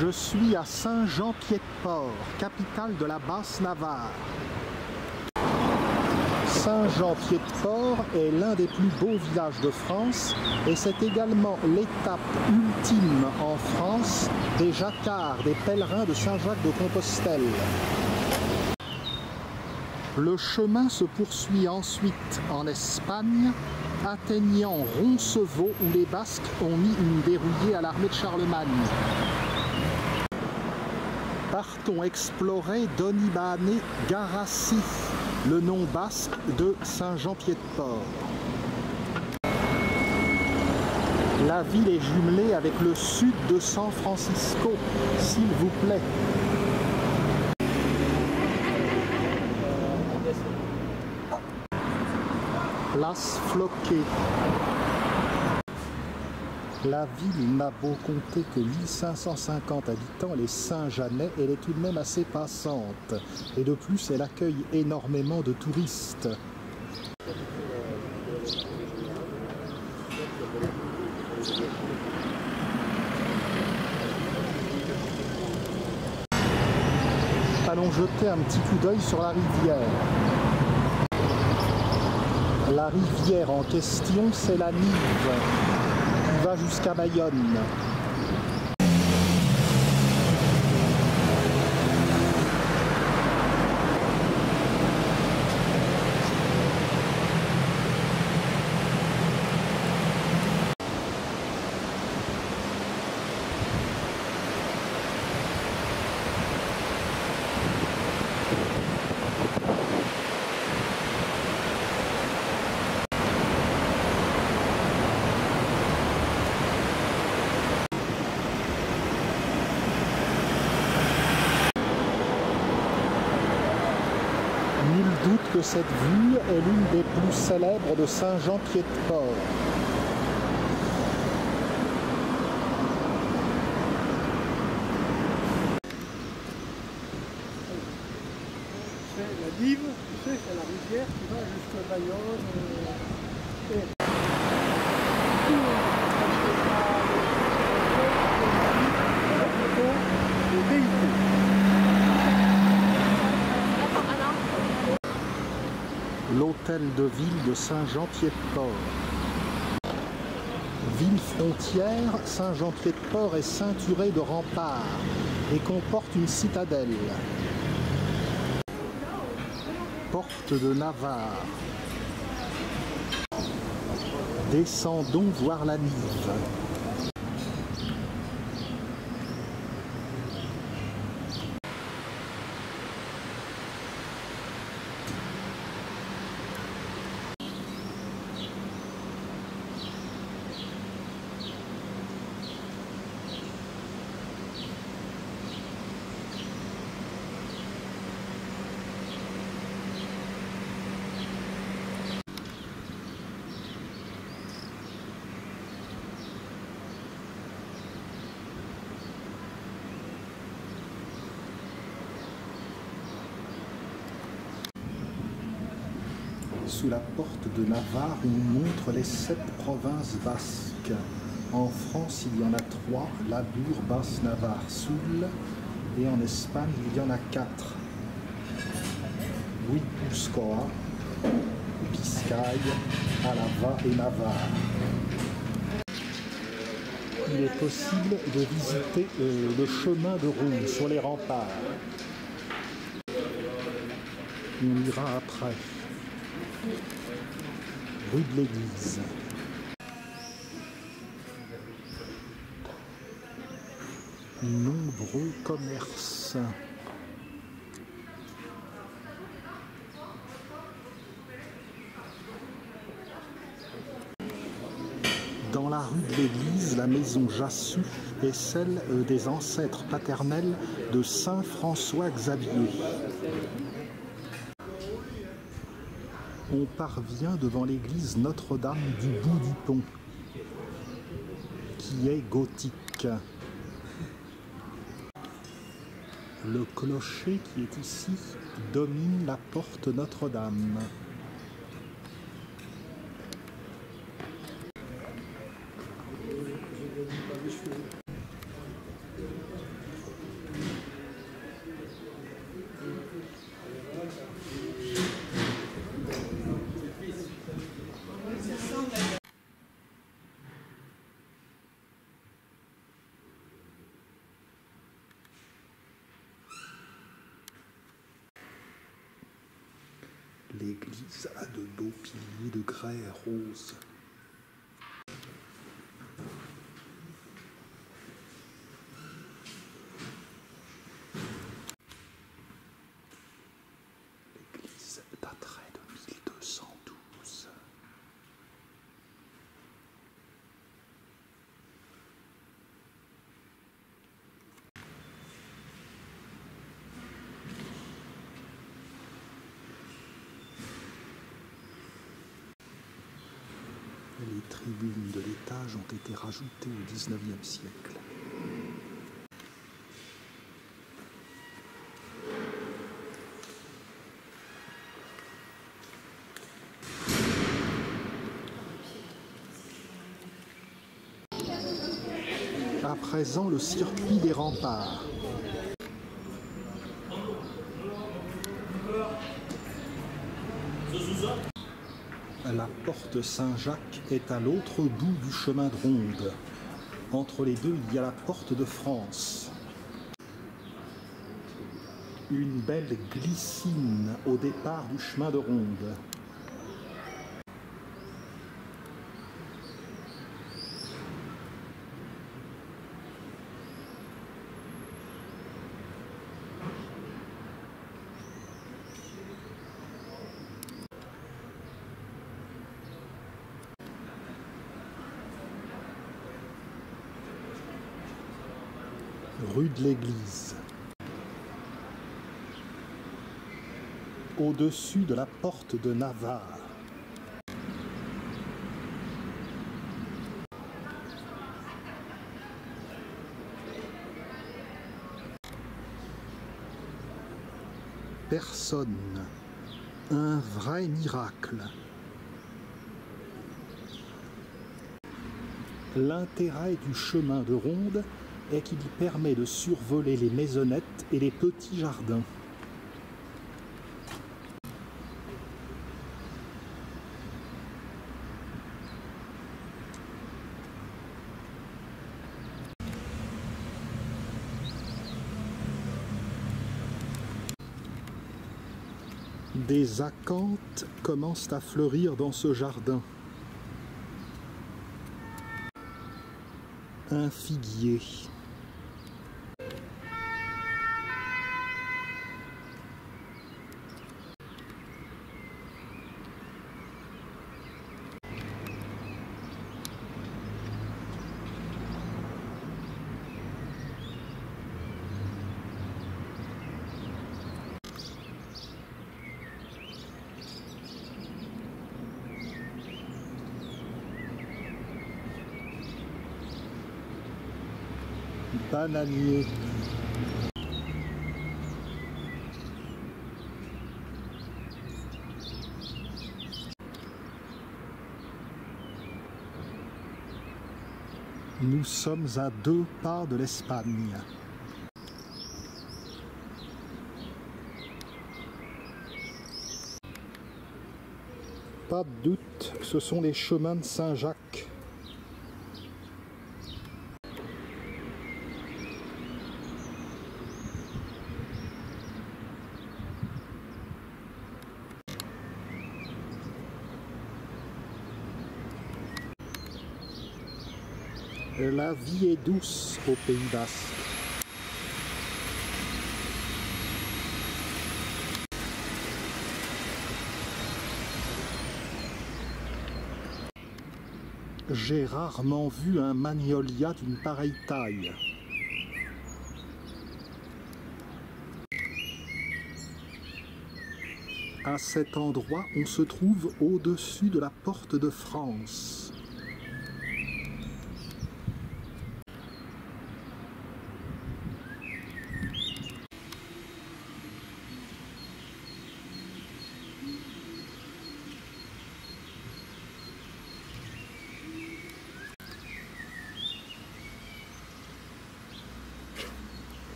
Je suis à Saint-Jean-Pied-de-Port, capitale de la Basse-Navarre. Saint-Jean-Pied-de-Port est l'un des plus beaux villages de France et c'est également l'étape ultime en France des jacquards, des pèlerins de Saint-Jacques-de-Compostelle. Le chemin se poursuit ensuite en Espagne, atteignant Roncevaux où les Basques ont mis une dérouillée à l'armée de Charlemagne. Partons explorer Donibane Garassi, le nom basque de Saint-Jean-Pied-de-Port. La ville est jumelée avec le sud de San Francisco, s'il vous plaît. Place Floquet. La ville n'a beau compter que 1550 habitants, les Saint-Jeanais, elle est tout de même assez passante. Et de plus, elle accueille énormément de touristes. Allons jeter un petit coup d'œil sur la rivière. La rivière en question, c'est la Nive, qui va jusqu'à Bayonne. Nul doute que cette vue est l'une des plus célèbres de Saint-Jean-Pied-de-Port. C'est la Nive, tu sais, c'est la rivière qui va jusqu'à Bayonne. L'hôtel de ville de Saint-Jean-Pied-de-Port. Ville frontière, Saint-Jean-Pied-de-Port est ceinturé de remparts et comporte une citadelle. Porte de Navarre. Descendons voir la Nive. Sous la porte de Navarre, on montre les 7 provinces basques. En France, il y en a 3, Labour, Basse-Navarre, Soule, et en Espagne, il y en a 4. Guipúzcoa, Biscaye, Álava et Navarre. Il est possible de visiter le chemin de Rouen sur les remparts. On ira après. Rue de l'Église. Nombreux commerces. Dans la rue de l'Église, la maison Jassus est celle des ancêtres paternels de Saint François Xavier. On parvient devant l'église Notre-Dame du Bout du Pont, qui est gothique. Le clocher qui est ici domine la porte Notre-Dame. L'église a de beaux piliers de grès rose. L'église daterait de 1212. Les tribunes de l'étage ont été rajoutées au XIXe siècle. À présent, le circuit des remparts. La porte Saint-Jacques est à l'autre bout du chemin de ronde. Entre les deux, il y a la porte de France. Une belle glycine au départ du chemin de ronde. Rue de l'Église. Au-dessus de la porte de Navarre. Personne. Un vrai miracle. L'intérêt du chemin de ronde est qu'il permet de survoler les maisonnettes et les petits jardins. Des acanthes commencent à fleurir dans ce jardin. Un figuier. Bananier. Nous sommes à 2 pas de l'Espagne. Pas de doute, ce sont les chemins de Saint-Jacques. La vie est douce au Pays Basque. J'ai rarement vu un magnolia d'une pareille taille. À cet endroit, on se trouve au-dessus de la porte de France.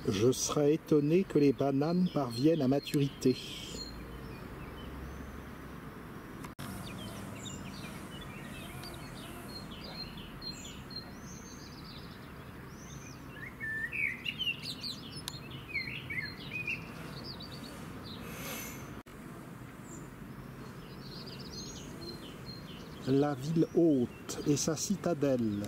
Je serais étonné que les bananes parviennent à maturité. la ville haute et sa citadelle.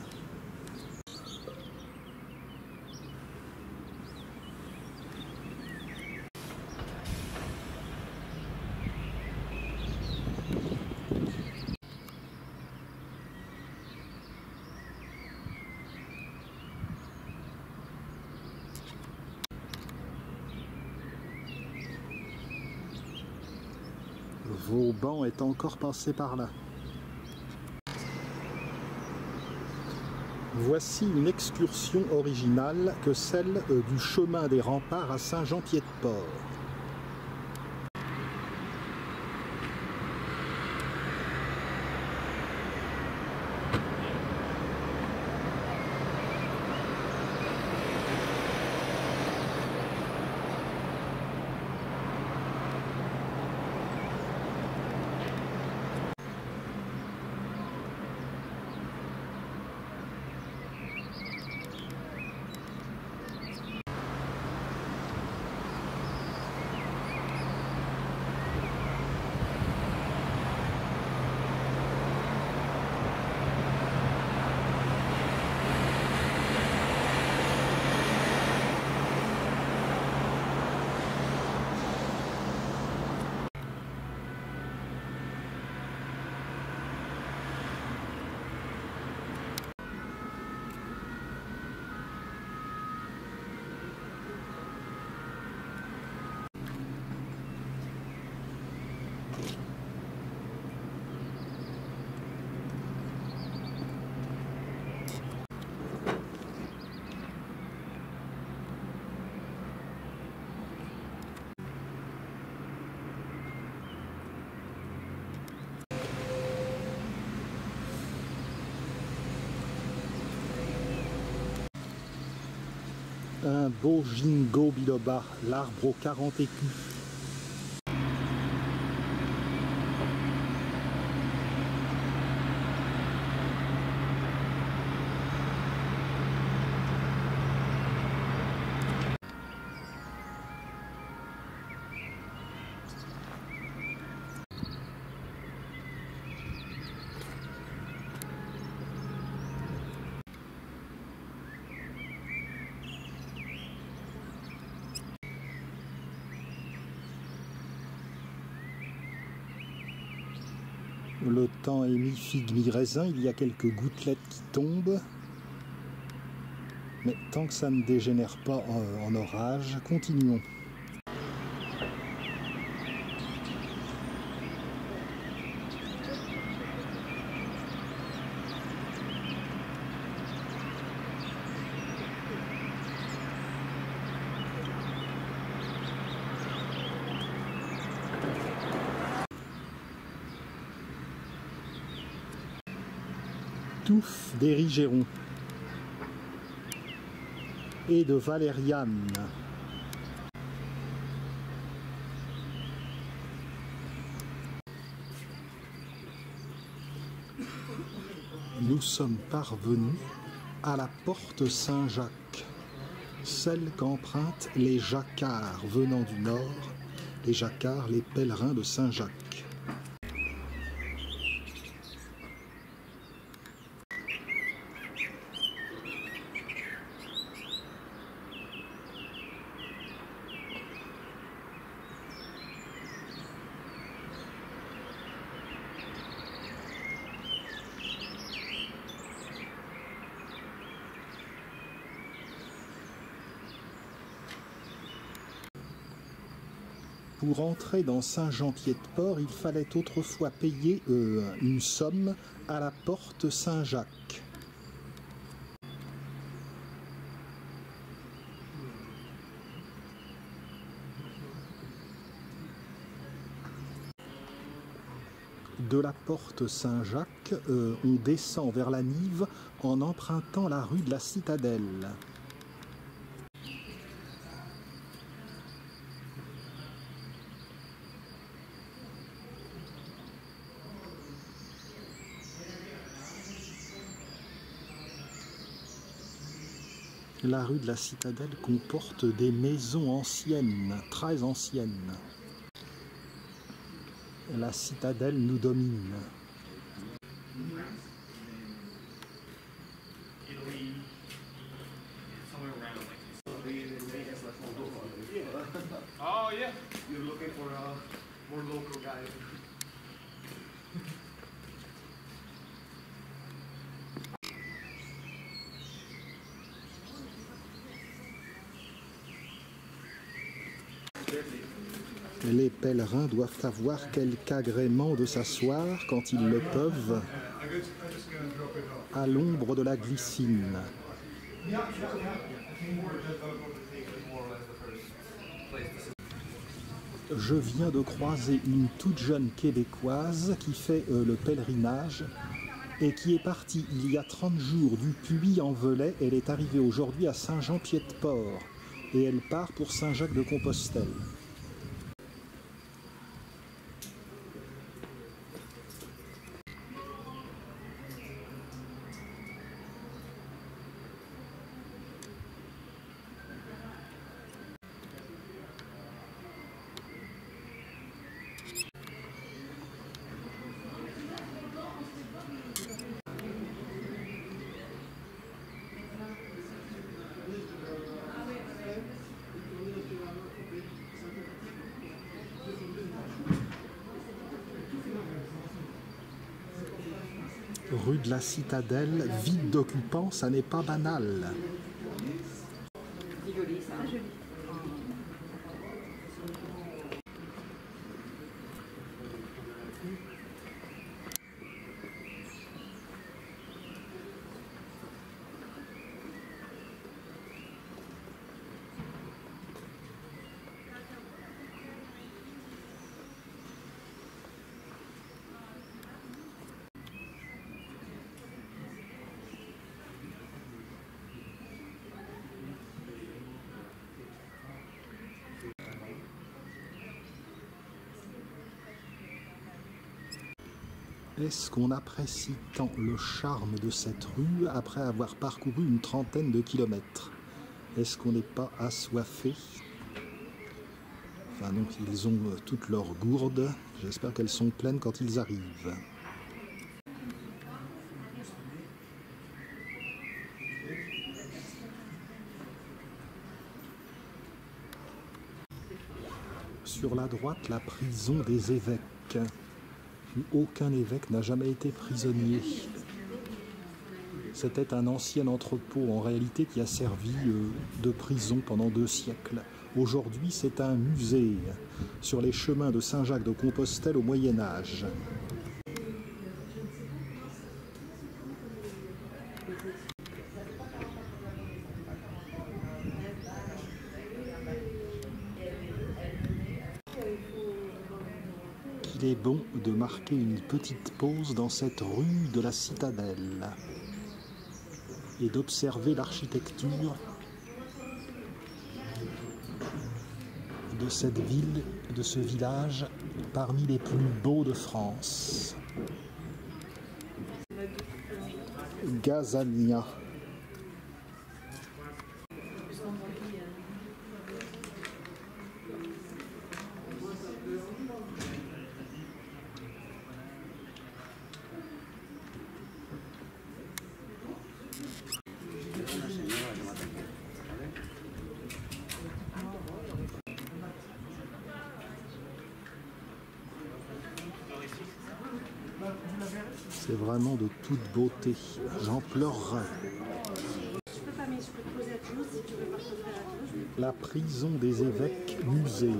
Vauban est encore passé par là. Voici une excursion originale que celle du chemin des remparts à Saint-Jean-Pied-de-Port. Un beau ginkgo biloba, l'arbre aux 40 écus. Le temps est mi-figue, mi-raisin, il y a quelques gouttelettes qui tombent. Mais tant que ça ne dégénère pas en orage, continuons. Touffe d'érigéron et de valériane. Nous sommes parvenus à la porte Saint-Jacques, celle qu'empruntent les Jacquards venant du nord, les Jacquards, les pèlerins de Saint-Jacques. Pour entrer dans Saint-Jean-Pied-de-Port, il fallait autrefois payer une somme à la porte Saint-Jacques. De la porte Saint-Jacques, on descend vers la Nive en empruntant la rue de la Citadelle. La rue de la Citadelle comporte des maisons anciennes, très anciennes. La citadelle nous domine. looking for more local guys. Les pèlerins doivent avoir quelque agrément de s'asseoir, quand ils le peuvent, à l'ombre de la glycine. Je viens de croiser une toute jeune Québécoise qui fait le pèlerinage et qui est partie il y a 30 jours du Puy-en-Velay. Elle est arrivée aujourd'hui à Saint-Jean-Pied-de-Port et elle part pour Saint-Jacques-de-Compostelle. Rue de la Citadelle, vide d'occupants, ça n'est pas banal. Est-ce qu'on apprécie tant le charme de cette rue après avoir parcouru une trentaine de kilomètres? Est-ce qu'on n'est pas assoiffé? Enfin donc ils ont toutes leurs gourdes, j'espère qu'elles sont pleines quand ils arrivent. Sur la droite, la prison des évêques. Aucun évêque n'a jamais été prisonnier. C'était un ancien entrepôt en réalité qui a servi de prison pendant 2 siècles. Aujourd'hui, c'est un musée sur les chemins de Saint-Jacques-de-Compostelle au Moyen-Âge. Il est bon de marquer une petite pause dans cette rue de la Citadelle et d'observer l'architecture de cette ville, de ce village, parmi les plus beaux de France. Gazania. C'est vraiment de toute beauté. J'en pleurerai. La prison des évêques, musée.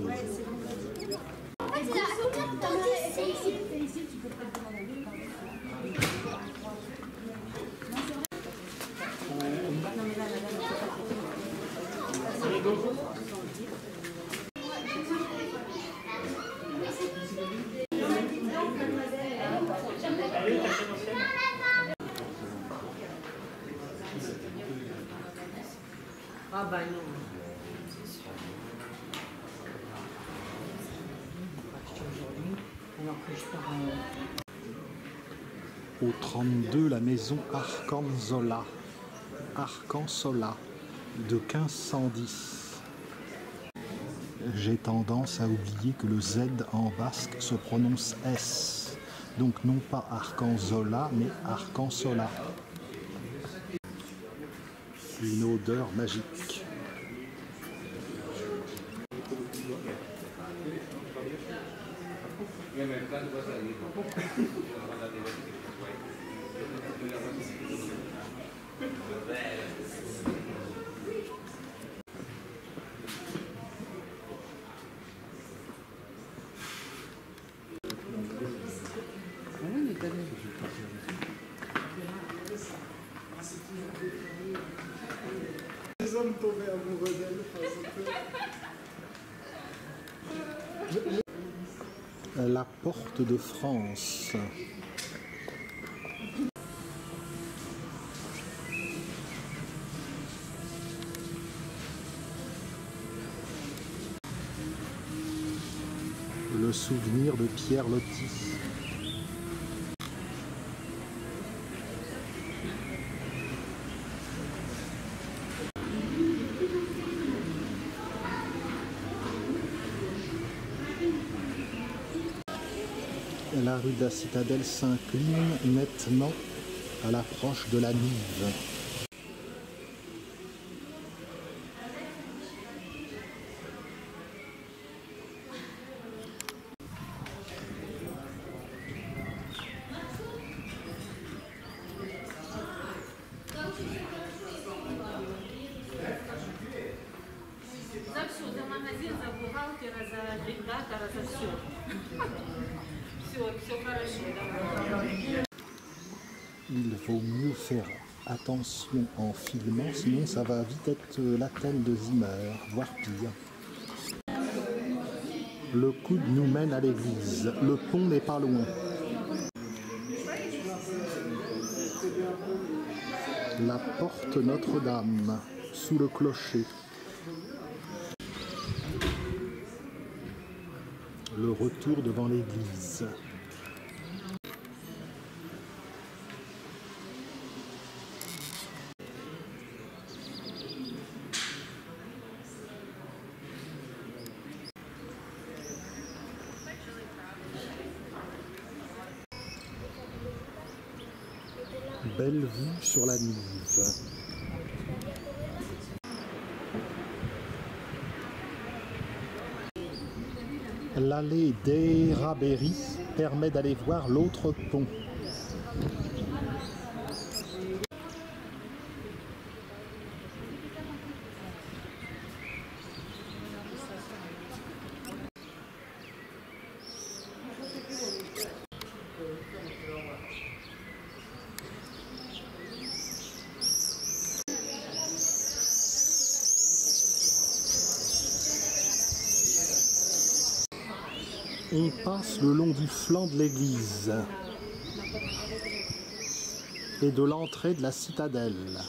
Ah bah non. Alors que je pars Au 32, la maison Arcansola de 1510. J'ai tendance à oublier que le Z en basque se prononce S. Donc non pas Arcansola, mais Arcansola. Une odeur magique. Les hommes tombaient amoureux d'elle. La porte de France. Le souvenir de Pierre Loti. La rue de la Citadelle s'incline nettement à l'approche de la Nive. Завсюди магазин за бухгалтера, за редактора, за все. Все хорошо, давай. Il vaut mieux faire attention en filmant, sinon ça va vite être la telle de Zimmer, voire pire. Le coude nous mène à l'église. Le pont n'est pas loin. La porte Notre-Dame, sous le clocher. Le retour devant l'église. Belle vue sur la Nive. L'allée des Rabéry permet d'aller voir l'autre pont. On passe le long du flanc de l'église et de l'entrée de la citadelle.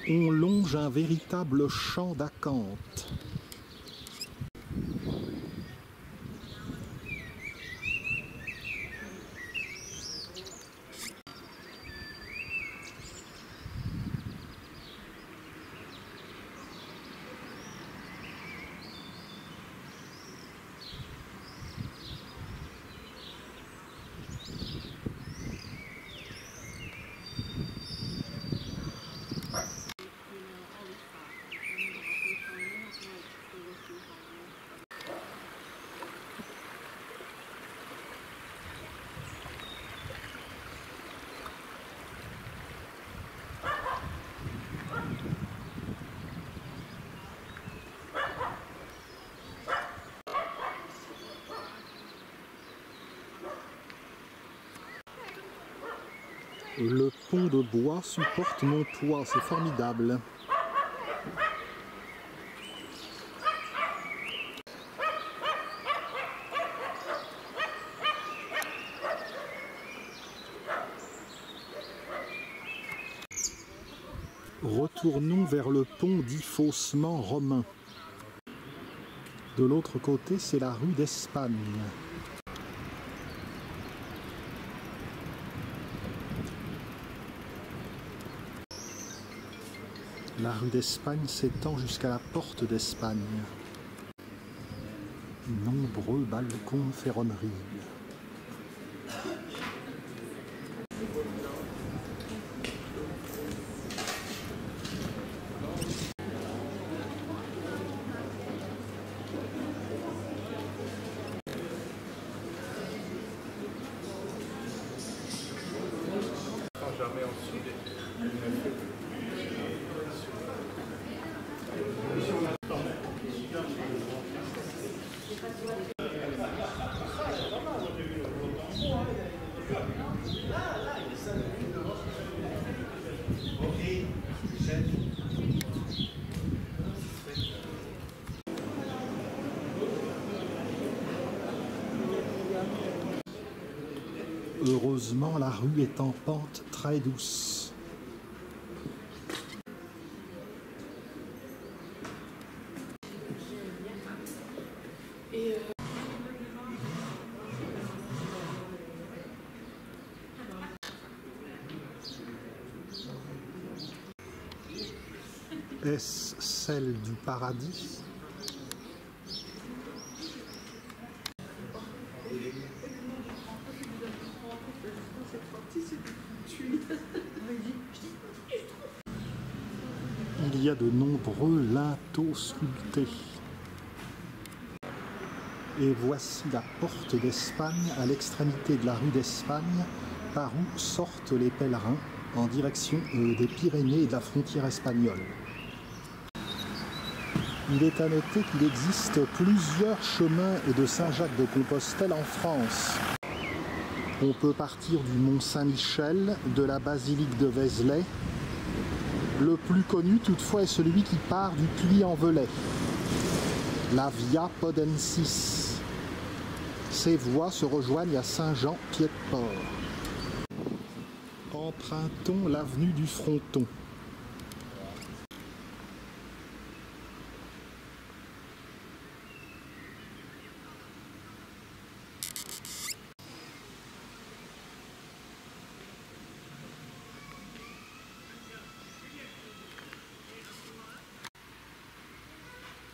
On longe un véritable champ d'acanthe. Le pont de bois supporte mon poids, c'est formidable. Retournons vers le pont dit faussement romain. De l'autre côté, c'est la rue d'Espagne. La rue d'Espagne s'étend jusqu'à la porte d'Espagne. Nombreux balcons de ferronnerie. Heureusement, la rue est en pente très douce. Est-ce celle du paradis? Il y a de nombreux linteaux sculptés. Et voici la porte d'Espagne à l'extrémité de la rue d'Espagne, par où sortent les pèlerins en direction des Pyrénées et de la frontière espagnole. Il est à noter qu'il existe plusieurs chemins de Saint-Jacques-de-Compostelle en France. On peut partir du Mont Saint-Michel, de la basilique de Vézelay. Le plus connu toutefois est celui qui part du Puy-en-Velay, la Via Podensis. Ces voies se rejoignent à Saint-Jean-Pied-de-Port. Empruntons l'avenue du Fronton.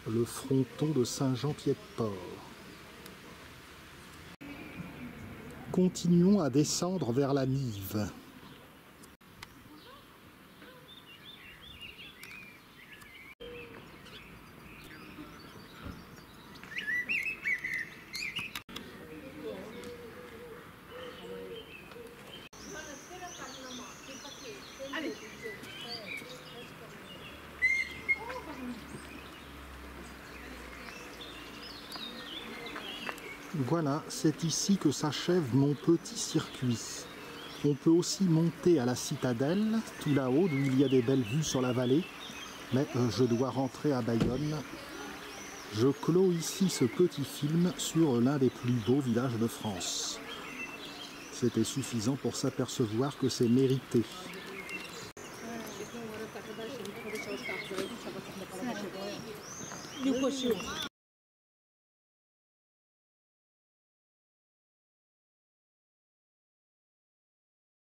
Le fronton de Saint-Jean-Pied-de-Port. Continuons à descendre vers la Nive. Voilà, c'est ici que s'achève mon petit circuit. On peut aussi monter à la citadelle, tout là-haut, d'où il y a des belles vues sur la vallée. Mais je dois rentrer à Bayonne. Je clôt ici ce petit film sur l'un des plus beaux villages de France. C'était suffisant pour s'apercevoir que c'est mérité. New